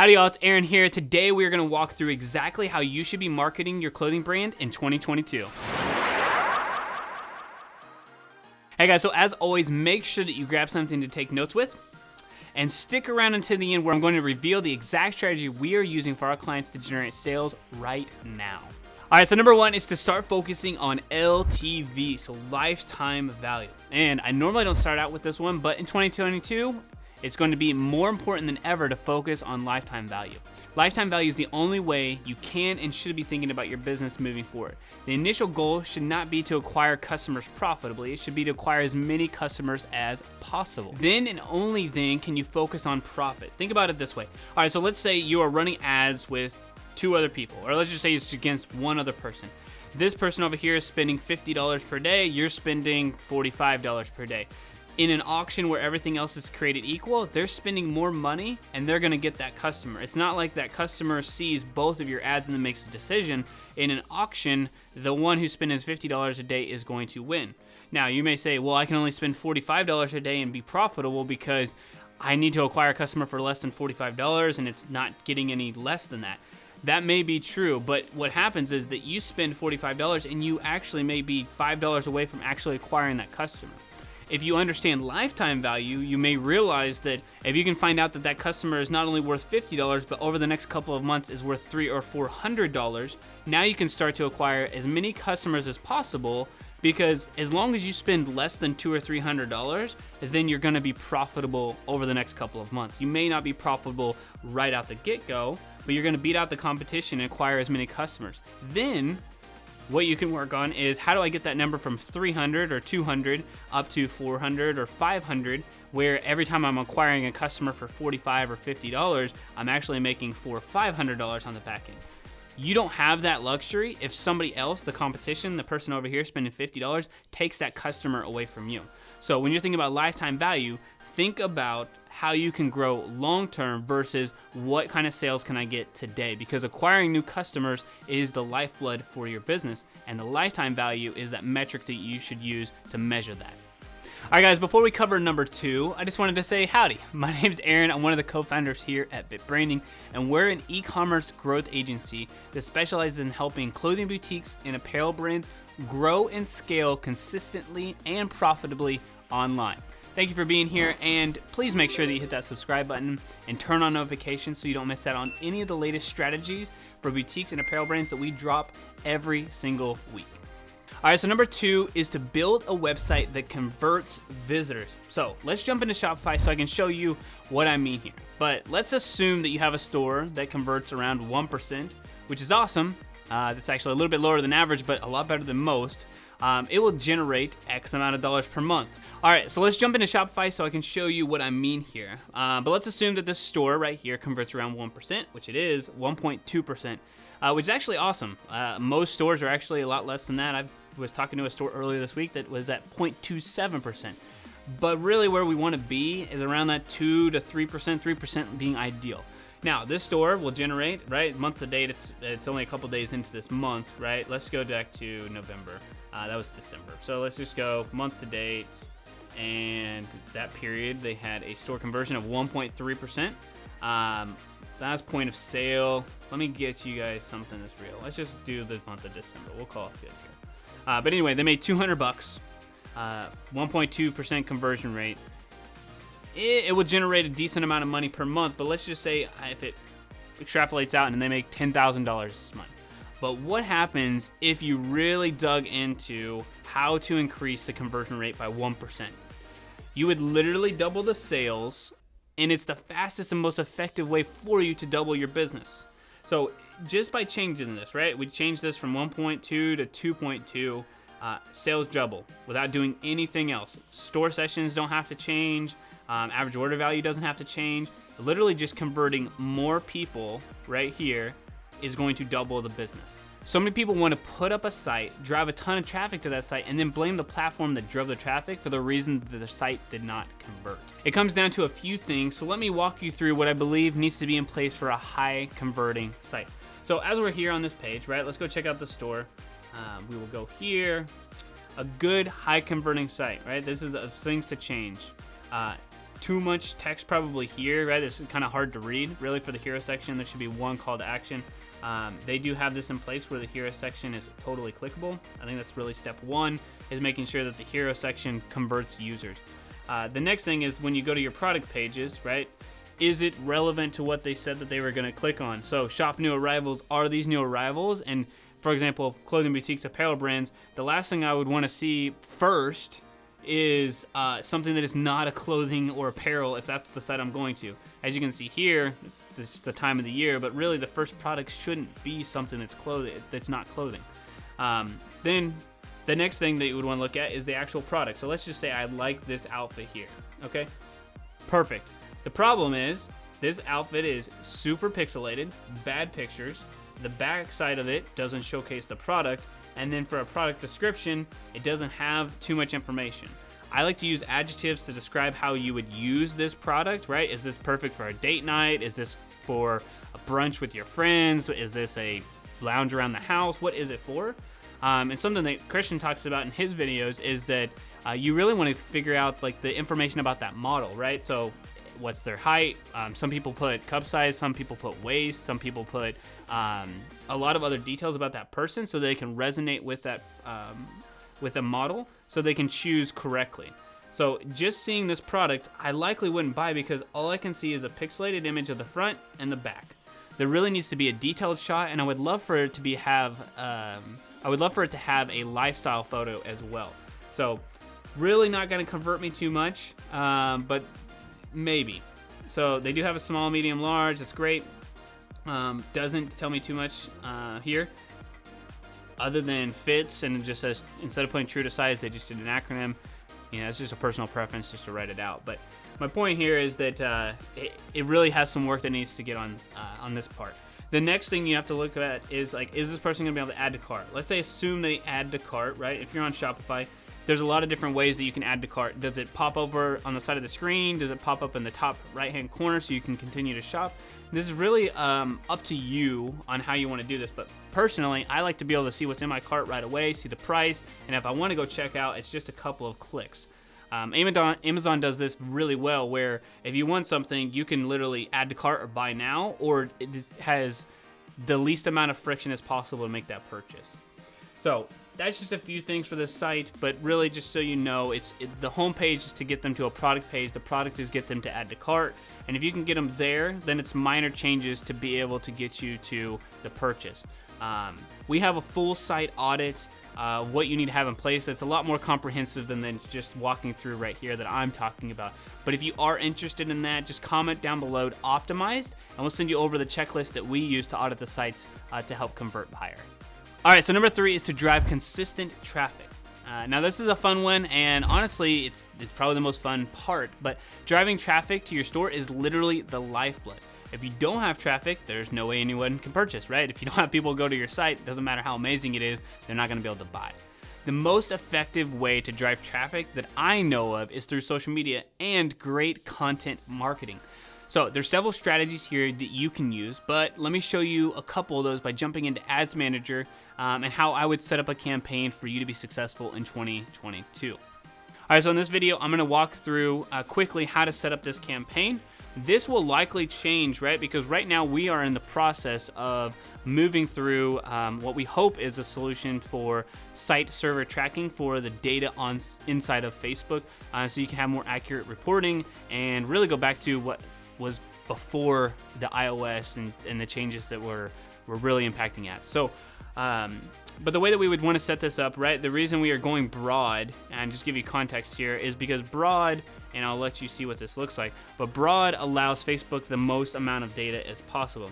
Howdy y'all, it's Aaron here. Today we are going to walk through exactly how you should be marketing your clothing brand in 2022. Hey guys, so as always, make sure that you grab something to take notes with and stick around until the end where I'm going to reveal the exact strategy we are using for our clients to generate sales right now. All right, so number one is to start focusing on LTV, so lifetime value. And I normally don't start out with this one, but in 2022, it's going to be more important than ever to focus on lifetime value. Lifetime value is the only way you can and should be thinking about your business moving forward. The initial goal should not be to acquire customers profitably. It should be to acquire as many customers as possible. Then and only then can you focus on profit. Think about it this way. All right, so let's say you are running ads with two other people, or let's just say it's against one other person. This person over here is spending $50 per day. You're spending $45 per day. In an auction where everything else is created equal, they're spending more money and they're gonna get that customer. It's not like that customer sees both of your ads and then makes a decision. In an auction, the one who's spending $50 a day is going to win. Now, you may say, well, I can only spend $45 a day and be profitable because I need to acquire a customer for less than $45 and it's not getting any less than that. That may be true, but what happens is that you spend $45 and you actually may be $5 away from actually acquiring that customer. If you understand lifetime value, you may realize that if you can find out that that customer is not only worth $50, but over the next couple of months is worth $300 or $400, now you can start to acquire as many customers as possible, because as long as you spend less than $200 or $300, then you're gonna be profitable over the next couple of months. You may not be profitable right out the get-go, but you're gonna beat out the competition and acquire as many customers. Then, what you can work on is, how do I get that number from 300 or 200 up to 400 or 500, where every time I'm acquiring a customer for $45 or $50, I'm actually making $400 or $500 on the back end. You don't have that luxury if somebody else, the competition, the person over here spending $50, takes that customer away from you. So when you're thinking about lifetime value, think about how you can grow long-term versus what kind of sales can I get today, because acquiring new customers is the lifeblood for your business, and the lifetime value is that metric that you should use to measure that. All right, guys, before we cover number two, I just wanted to say howdy. My name's Aaron. I'm one of the co-founders here at BitBranding, and we're an e-commerce growth agency that specializes in helping clothing boutiques and apparel brands grow and scale consistently and profitably online. Thank you for being here, and please make sure that you hit that subscribe button and turn on notifications so you don't miss out on any of the latest strategies for boutiques and apparel brands that we drop every single week. All right, so number two is to build a website that converts visitors. So let's jump into Shopify so I can show you what I mean here. But let's assume that you have a store that converts around 1%, which is awesome. That's actually a little bit lower than average, but a lot better than most. It will generate X amount of dollars per month. All right, so let's jump into Shopify so I can show you what I mean here. But let's assume that this store right here converts around 1%, which it is 1.2%, which is actually awesome. Most stores are actually a lot less than that. I was talking to a store earlier this week that was at 0.27%. But really where we want to be is around that 2 to 3%, 3% being ideal. Now, this store will generate, right, month to date, it's only a couple days into this month, right? Let's go back to November. That was December. So let's just go month to date, and that period, they had a store conversion of 1.3%. That's point of sale. Let me get you guys something that's real. Let's just do the month of December. We'll call it good here. But anyway, they made $200, 1.2% conversion rate. It will generate a decent amount of money per month, but let's just say if it extrapolates out and they make $10,000 this month. But what happens if you really dug into how to increase the conversion rate by 1%? You would literally double the sales, and it's the fastest and most effective way for you to double your business. So just by changing this, right? We changed this from 1.2 to 2.2, sales double without doing anything else. Store sessions don't have to change. Average order value doesn't have to change. Literally just converting more people right here is going to double the business. So many people want to put up a site, drive a ton of traffic to that site, and then blame the platform that drove the traffic for the reason that the site did not convert. It comes down to a few things, so let me walk you through what I believe needs to be in place for a high converting site. So as we're here on this page, right, let's go check out the store. We will go here. A good high converting site, right? This is things to change. too much text probably here, right? It's kind of hard to read. Really, for the hero section, there should be one call to action. They do have this in place where the hero section is totally clickable. I think that's really step one, is making sure that the hero section converts users. The next thing is when you go to your product pages, right? Is it relevant to what they said that they were going to click on? So shop new arrivals. Are these new arrivals? And for example, clothing boutiques, apparel brands, the last thing I would want to see first is something that is not a clothing or apparel if that's the site I'm going to. As you can see here, this is the time of the year, but really the first product shouldn't be something that's not clothing. Then the next thing that you would want to look at is the actual product. So let's just say I like this outfit here, okay? Perfect. The problem is this outfit is super pixelated, bad pictures, the back side of it doesn't showcase the product, and then for a product description, it doesn't have too much information. I like to use adjectives to describe how you would use this product, right? Is this perfect for a date night? Is this for a brunch with your friends? Is this a lounge around the house? What is it for? And something that Christian talks about in his videos is that you really want to figure out like the information about that model, right? So what's their height? Some people put cup size, some people put waist, some people put a lot of other details about that person so they can resonate with that with a model so they can choose correctly. So just seeing this product, I likely wouldn't buy because all I can see is a pixelated image of the front and the back. There really needs to be a detailed shot, and I would love for it to have a lifestyle photo as well. So really not going to convert me too much, but maybe. So they do have a small, medium, large. That's great. Doesn't tell me too much here other than fits, and it just says instead of putting true to size, they just did an acronym. You know, it's just a personal preference just to write it out. But my point here is that it really has some work that needs to get on this part. The next thing you have to look at is like, is this person going to be able to add to cart? Let's say assume they add to cart, right? If you're on Shopify, there's a lot of different ways that you can add to cart. Does it pop over on the side of the screen? Does it pop up in the top right-hand corner so you can continue to shop? This is really up to you on how you want to do this. But personally, I like to be able to see what's in my cart right away, see the price, and if I want to go check out, it's just a couple of clicks. Amazon does this really well, where if you want something, you can literally add to cart or buy now, or it has the least amount of friction as possible to make that purchase. So that's just a few things for this site, but really just so you know, the home page is to get them to a product page. The product is get them to add to cart. And if you can get them there, then it's minor changes to be able to get you to the purchase. We have a full site audit, what you need to have in place. That's a lot more comprehensive than just walking through right here that I'm talking about. But if you are interested in that, just comment down below optimized, and we'll send you over the checklist that we use to audit the sites to help convert higher. All right, so number 3 is to drive consistent traffic. Now this is a fun one, and honestly, it's probably the most fun part, but driving traffic to your store is literally the lifeblood. If you don't have traffic, there's no way anyone can purchase, right? If you don't have people go to your site, it doesn't matter how amazing it is, they're not gonna be able to buy. The most effective way to drive traffic that I know of is through social media and great content marketing. So there's several strategies here that you can use, but let me show you a couple of those by jumping into Ads Manager and how I would set up a campaign for you to be successful in 2022. All right, so in this video, I'm gonna walk through quickly how to set up this campaign. This will likely change, right? Because right now we are in the process of moving through what we hope is a solution for site server tracking for the data inside of Facebook, so you can have more accurate reporting and really go back to what was before the iOS and the changes that were really impacting ads. So, but the way that we would want to set this up, right? The reason we are going broad, and just give you context here, is because broad, and I'll let you see what this looks like, but broad allows Facebook the most amount of data as possible.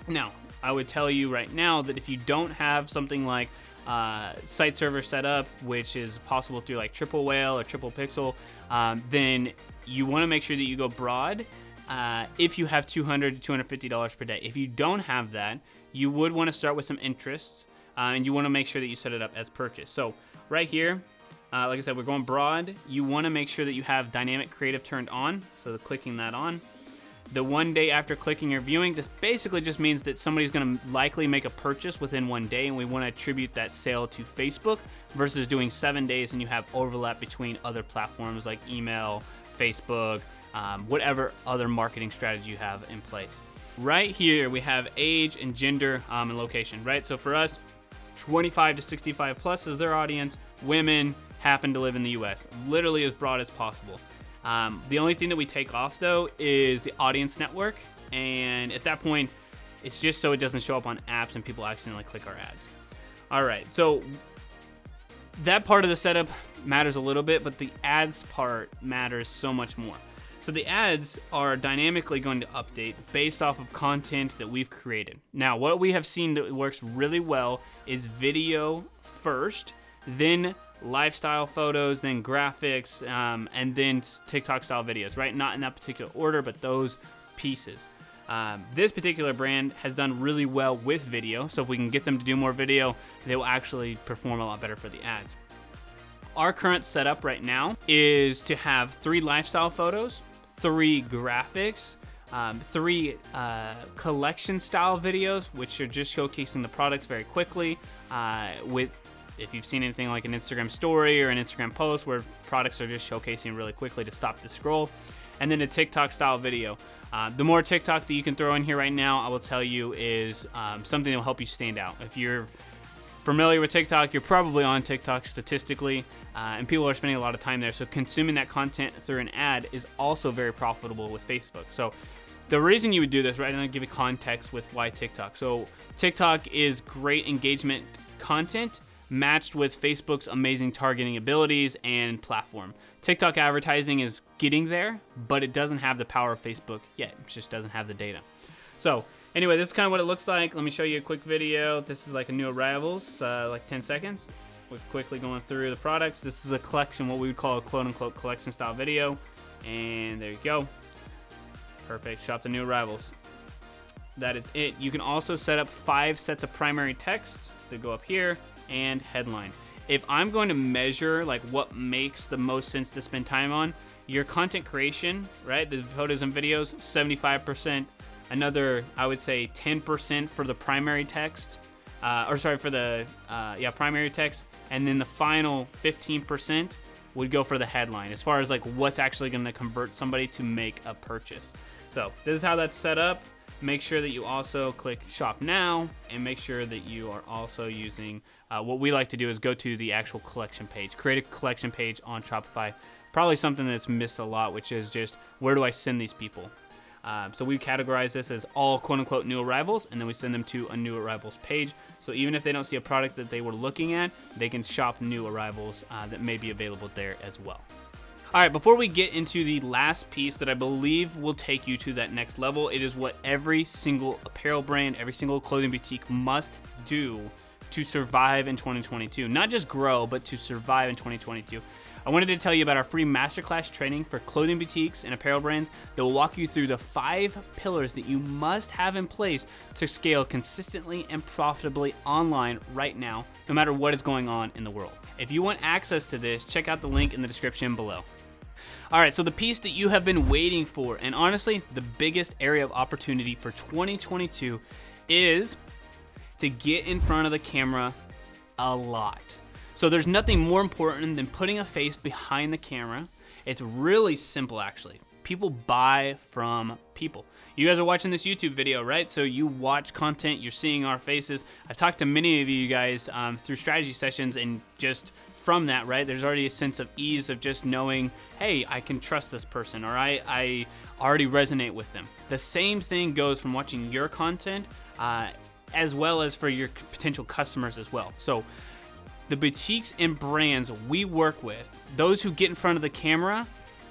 Now, I would tell you right now that if you don't have something like site server set up, which is possible through like Triple Whale or Triple Pixel, then you want to make sure that you go broad. If you have $200 to $250 per day. If you don't have that, you would want to start with some interests, and you want to make sure that you set it up as purchase. So right here, like I said, we're going broad. You want to make sure that you have dynamic creative turned on, so clicking that on. The 1 day after clicking or viewing, this basically just means that somebody's going to likely make a purchase within 1 day, and we want to attribute that sale to Facebook versus doing 7 days and you have overlap between other platforms like email, Facebook, whatever other marketing strategy you have in place. Right here, we have age and gender and location, right? So for us, 25 to 65 plus is their audience. Women happen to live in the US, literally as broad as possible. The only thing that we take off though is the audience network. And at that point, it's just so it doesn't show up on apps and people accidentally click our ads. All right, so that part of the setup matters a little bit, but the ads part matters so much more. So the ads are dynamically going to update based off of content that we've created. Now, what we have seen that works really well is video first, then lifestyle photos, then graphics, and then TikTok style videos, right? Not in that particular order, but those pieces. This particular brand has done really well with video, so if we can get them to do more video, they will actually perform a lot better for the ads. Our current setup right now is to have 3 lifestyle photos, 3 graphics, 3 collection style videos, which are just showcasing the products very quickly. If you've seen anything like an Instagram story or an Instagram post where products are just showcasing really quickly to stop the scroll. And then a TikTok style video. The more TikTok that you can throw in here right now, I will tell you, is something that will help you stand out. If you're familiar with TikTok, you're probably on TikTok statistically, and people are spending a lot of time there. So consuming that content through an ad is also very profitable with Facebook. So the reason you would do this, right, and I'll give you context with why TikTok. So TikTok is great engagement content matched with Facebook's amazing targeting abilities and platform. TikTok advertising is getting there, but it doesn't have the power of Facebook yet. It just doesn't have the data. So anyway, this is kind of what it looks like. Let me show you a quick video. This is like a new arrivals, like 10 seconds. We're quickly going through the products. This is a collection, what we would call a quote-unquote collection style video. And there you go. Perfect. Shop the new arrivals. That is it. You can also set up 5 sets of primary text that go up here and headline. If I'm going to measure like what makes the most sense to spend time on, your content creation, right? The photos and videos, 75%. Another, I would say 10% for the primary text, primary text. And then the final 15% would go for the headline as far as like what's actually going to convert somebody to make a purchase. So this is how that's set up. Make sure that you also click shop now, and make sure that you are also using what we like to do is go to the actual collection page, create a collection page on Shopify. Probably something that's missed a lot, which is just where do I send these people? So we categorize this as all quote unquote new arrivals, and then we send them to a new arrivals page. So even if they don't see a product that they were looking at, they can shop new arrivals that may be available there as well. All right, before we get into the last piece that I believe will take you to that next level, it is what every single apparel brand, every single clothing boutique must do to survive in 2022. Not just grow, but to survive in 2022. I wanted to tell you about our free masterclass training for clothing boutiques and apparel brands that will walk you through the 5 pillars that you must have in place to scale consistently and profitably online right now, no matter what is going on in the world. If you want access to this, check out the link in the description below. All right, so the piece that you have been waiting for, and honestly, the biggest area of opportunity for 2022 is to get in front of the camera a lot. So there's nothing more important than putting a face behind the camera. It's really simple, actually. People buy from people. You guys are watching this YouTube video, right? So you watch content, you're seeing our faces. I've talked to many of you guys through strategy sessions, and just from that, right, there's already a sense of ease of just knowing, hey, I can trust this person, or I already resonate with them. The same thing goes from watching your content as well as for your potential customers as well. So the boutiques and brands we work with, those who get in front of the camera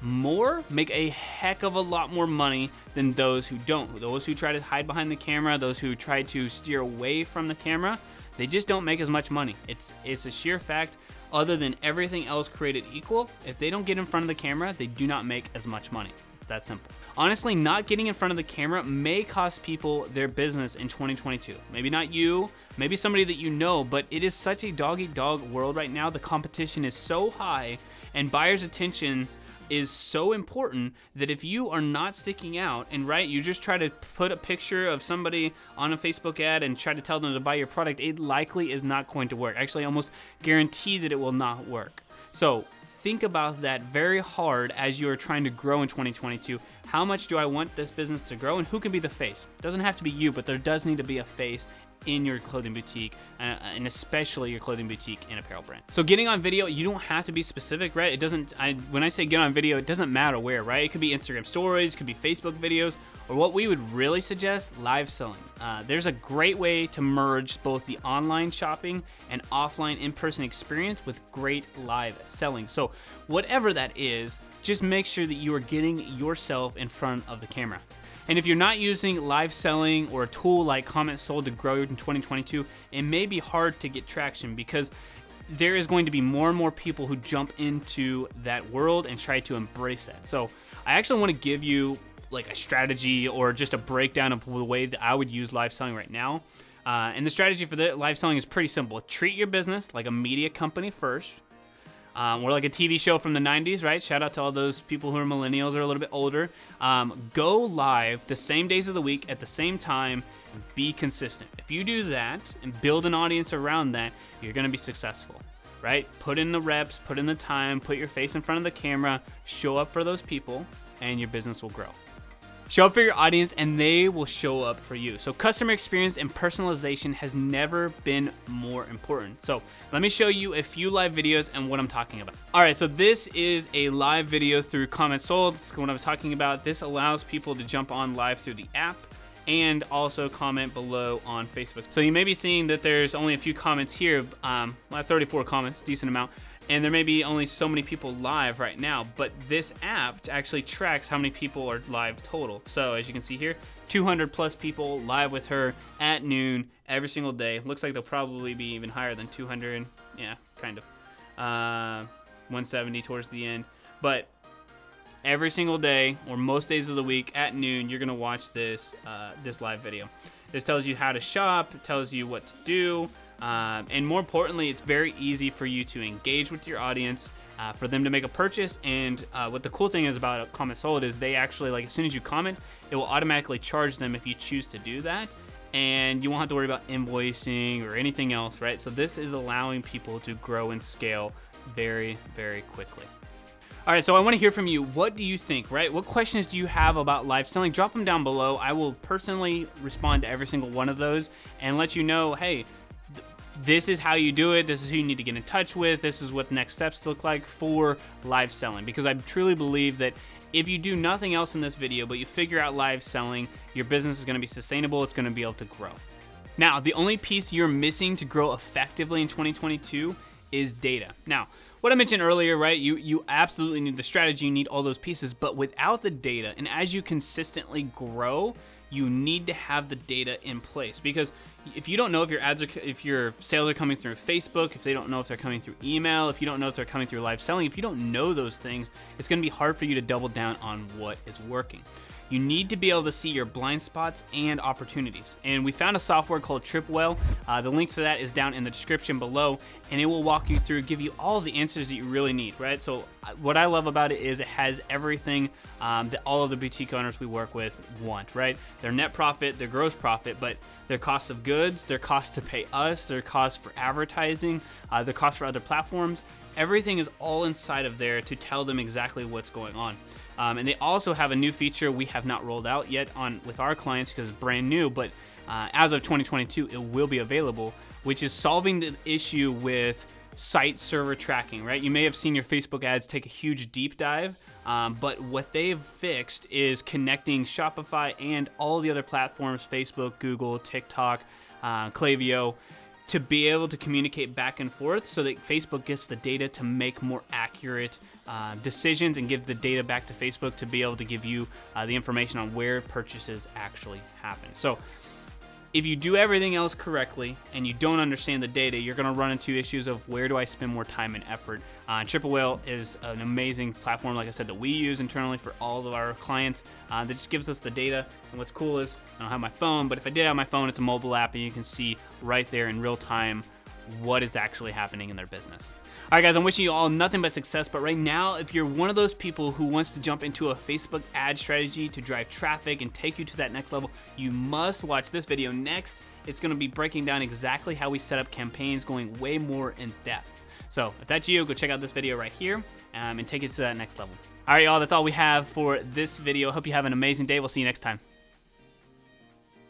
more, make a heck of a lot more money than those who don't. Those who try to hide behind the camera, those who try to steer away from the camera, they just don't make as much money. It's a sheer fact. Other than everything else created equal, if they don't get in front of the camera, they do not make as much money. It's that simple. Honestly, not getting in front of the camera may cost people their business in 2022. Maybe not you, maybe somebody that you know, but it is such a dog-eat-dog world right now. The competition is so high, and buyers' attention is so important that if you are not sticking out, and right, you just try to put a picture of somebody on a Facebook ad and try to tell them to buy your product, it likely is not going to work. Actually, almost guarantee that it will not work. So think about that very hard as you're trying to grow in 2022. How much do I want this business to grow, and who can be the face? It doesn't have to be you, but there does need to be a face in your clothing boutique, and especially your clothing boutique and apparel brand. So getting on video, you don't have to be specific, right? It doesn't, when I say get on video, it doesn't matter where, right? It could be Instagram stories, it could be Facebook videos, or what we would really suggest, live selling. There's a great way to merge both the online shopping and offline in-person experience with great live selling. So whatever that is, just make sure that you are getting yourself in front of the camera. And if you're not using live selling or a tool like Comment Sold to grow in 2022, it may be hard to get traction because there is going to be more and more people who jump into that world and try to embrace that. So I actually want to give you like a strategy or just a breakdown of the way that I would use live selling right now. And the strategy for the live selling is pretty simple. Treat your business like a media company first. Or like a TV show from the 90s, right? Shout out to all those people who are millennials or a little bit older. Go live the same days of the week at the same time and be consistent. If you do that and build an audience around that, you're going to be successful, right? Put in the reps, put in the time, put your face in front of the camera, show up for those people, and your business will grow. Show up for your audience and they will show up for you. So customer experience and personalization has never been more important. So let me show you a few live videos and what I'm talking about. All right, so this is a live video through Comment Sold. That's what I was talking about. This allows people to jump on live through the app and also comment below on Facebook. So you may be seeing that there's only a few comments here, 34 comments, decent amount. And there may be only so many people live right now, but this app actually tracks how many people are live total. So as you can see here, 200 plus people live with her at noon every single day. Looks like they'll probably be even higher than 200. Yeah, kind of. 170 towards the end. But every single day or most days of the week at noon, you're gonna watch this live video. This tells you how to shop, it tells you what to do. And more importantly, it's very easy for you to engage with your audience, for them to make a purchase. And what the cool thing is about Comment Sold is they actually, like, as soon as you comment, it will automatically charge them if you choose to do that. And you won't have to worry about invoicing or anything else, right? So this is allowing people to grow and scale very, very quickly. All right, so I want to hear from you. What do you think, right? What questions do you have about live selling? Drop them down below. I will personally respond to every single one of those and let you know, hey, this is how you do it. This is who you need to get in touch with. This is what the next steps look like for live selling. Because I truly believe that if you do nothing else in this video, but you figure out live selling, your business is going to be sustainable. It's going to be able to grow. Now, the only piece you're missing to grow effectively in 2022 is data. Now, what I mentioned earlier, right? You absolutely need the strategy. You need all those pieces. But without the data, and as you consistently grow, you need to have the data in place, because if you don't know if your sales are coming through Facebook, if they don't know if they're coming through email, if you don't know if they're coming through live selling, if you don't know those things, it's going to be hard for you to double down on what is working. You need to be able to see your blind spots and opportunities. And we found a software called Tripwell. The link to that is down in the description below, and it will walk you through, give you all the answers that you really need, right? So what I love about it is it has everything that all of the boutique owners we work with want, right? Their net profit, their gross profit, but their cost of goods, their cost to pay us, their cost for advertising, their cost for other platforms. Everything is all inside of there to tell them exactly what's going on. And they also have a new feature we have not rolled out yet with our clients because it's brand new, but as of 2022, it will be available, which is solving the issue with site server tracking, right? You may have seen your Facebook ads take a huge deep dive, but what they've fixed is connecting Shopify and all the other platforms, Facebook, Google, TikTok, Klaviyo, to be able to communicate back and forth so that Facebook gets the data to make more accurate decisions and give the data back to Facebook to be able to give you the information on where purchases actually happen. So if you do everything else correctly and you don't understand the data, you're going to run into issues of where do I spend more time and effort. Tripwell is an amazing platform, like I said, that we use internally for all of our clients that just gives us the data. And what's cool is I don't have my phone, but if I did have my phone, it's a mobile app and you can see right there in real time what is actually happening in their business. All right, guys, I'm wishing you all nothing but success. But right now, if you're one of those people who wants to jump into a Facebook ad strategy to drive traffic and take you to that next level, you must watch this video next. It's going to be breaking down exactly how we set up campaigns, going way more in depth. So if that's you, go check out this video right here and take it to that next level. All right, y'all, that's all we have for this video. Hope you have an amazing day. We'll see you next time.